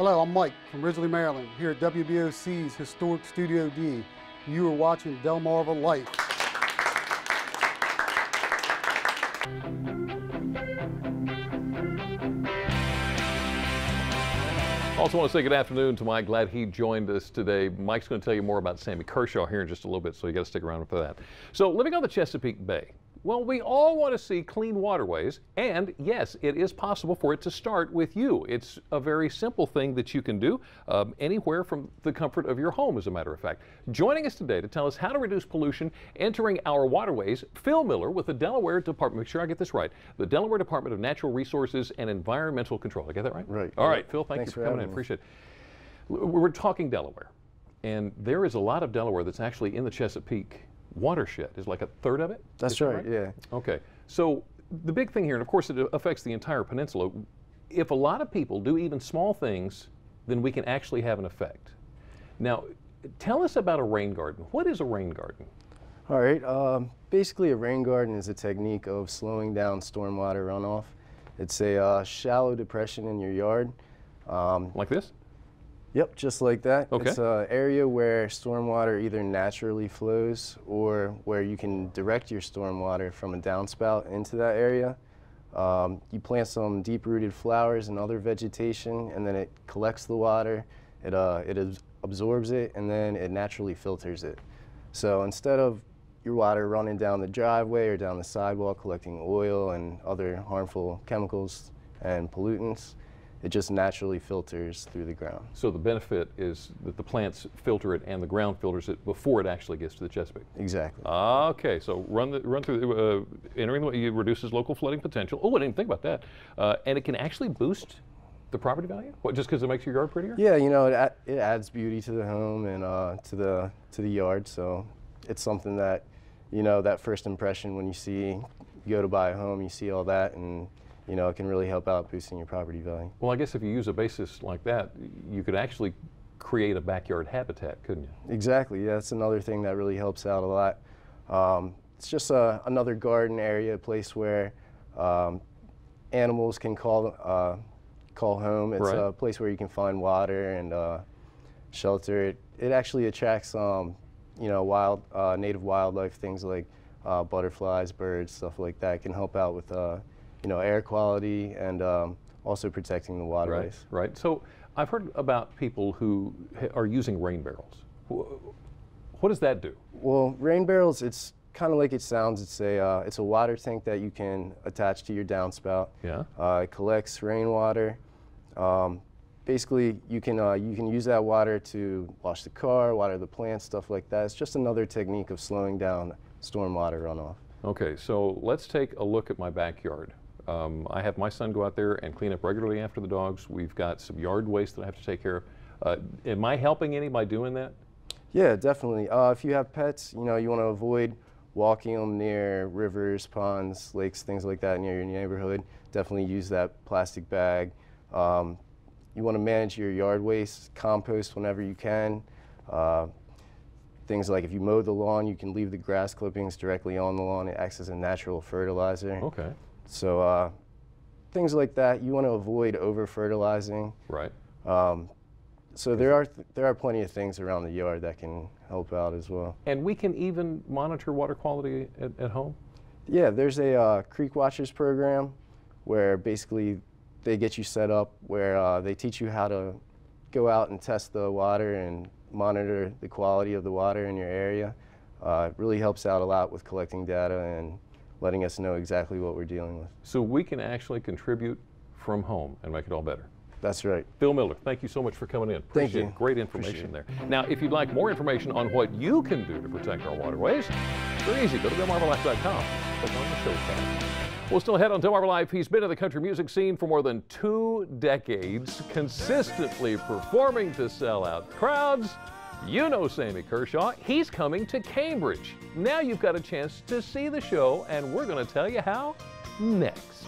Hello, I'm Mike from Ridgely, Maryland, here at WBOC's Historic Studio D. You are watching Delmarva Life. Also want to say good afternoon to Mike. Glad he joined us today. Mike's going to tell you more about Sammy Kershaw here in just a little bit, so you got to stick around for that. So living on the Chesapeake Bay, well, we all want to see clean waterways, and yes, it is possible for it to start with you. It's a very simple thing that you can do anywhere from the comfort of your home, as a matter of fact. Joining us today to tell us how to reduce pollution entering our waterways, Phil Miller with the Delaware Department, make sure I get this right, the Delaware Department of Natural Resources and Environmental Control. I get that right? Right. All right, Phil, thank Thanks you for coming in. Appreciate it. We're talking Delaware, and there is a lot of Delaware that's actually in the Chesapeake Watershed. Is like a third of it? That's right, yeah. Okay, so the big thing here, and of course it affects the entire peninsula, if a lot of people do even small things, then we can actually have an effect. Now, tell us about a rain garden. What is a rain garden? All right, basically a rain garden is a technique of slowing down stormwater runoff. It's a shallow depression in your yard. Like this? Yep, just like that. Okay. It's an area where stormwater either naturally flows or where you can direct your stormwater from a downspout into that area. You plant some deep-rooted flowers and other vegetation, and then it collects the water, it absorbs it, and then it naturally filters it. So instead of your water running down the driveway or down the sidewalk collecting oil and other harmful chemicals and pollutants, it just naturally filters through the ground. So the benefit is that the plants filter it and the ground filters it before it actually gets to the Chesapeake. Exactly. Okay, so run through entering the way, it reduces local flooding potential. Oh, I didn't even think about that. And it can actually boost the property value? What, just because it makes your yard prettier? Yeah, you know, it adds beauty to the home and to the yard. So it's something that, you know, that first impression when you go to buy a home, you see all that, and you know, it can really help out boosting your property value. Well, I guess if you use a basis like that, you could actually create a backyard habitat, couldn't you? Exactly. Yeah, that's another thing that really helps out a lot. It's just another garden area, a place where animals can call home. It's right. a place where you can find water and shelter. It actually attracts you know, native wildlife, things like butterflies, birds, stuff like that. It can help out with you know, air quality and also protecting the waterways. Right, right. So I've heard about people who are using rain barrels. What does that do? Well, rain barrels, it's kind of like it sounds. It's a water tank that you can attach to your downspout. Yeah. It collects rainwater. Basically, you can use that water to wash the car, water the plants, stuff like that. It's just another technique of slowing down stormwater runoff. Okay, so let's take a look at my backyard. I have my son go out there and clean up regularly after the dogs. We've got some yard waste that I have to take care of. Am I helping any by doing that? Yeah, definitely. If you have pets, you know, you want to avoid walking them near rivers, ponds, lakes, things like that near your neighborhood. Definitely use that plastic bag. You want to manage your yard waste, compost whenever you can. Things like if you mow the lawn, you can leave the grass clippings directly on the lawn. It acts as a natural fertilizer. Okay. So things like that, you want to avoid over-fertilizing. Right. So there are plenty of things around the yard that can help out as well. And we can even monitor water quality at home? Yeah, there's a Creek Watchers program where basically they get you set up where they teach you how to go out and test the water and monitor the quality of the water in your area. It really helps out a lot with collecting data and letting us know exactly what we're dealing with. So we can actually contribute from home and make it all better. That's right. Phil Miller, thank you so much for coming in. Appreciate Thank you. It. Great information there. Now, if you'd like more information on what you can do to protect our waterways, very easy. Go to DelmarvaLife.com. Click on the show tab. Well, still ahead on Delmarva Life, he's been in the country music scene for more than 2 decades, consistently performing to sell out crowds. You know Sammy Kershaw. He's coming to Cambridge. Now you've got a chance to see the show, and we're going to tell you how next.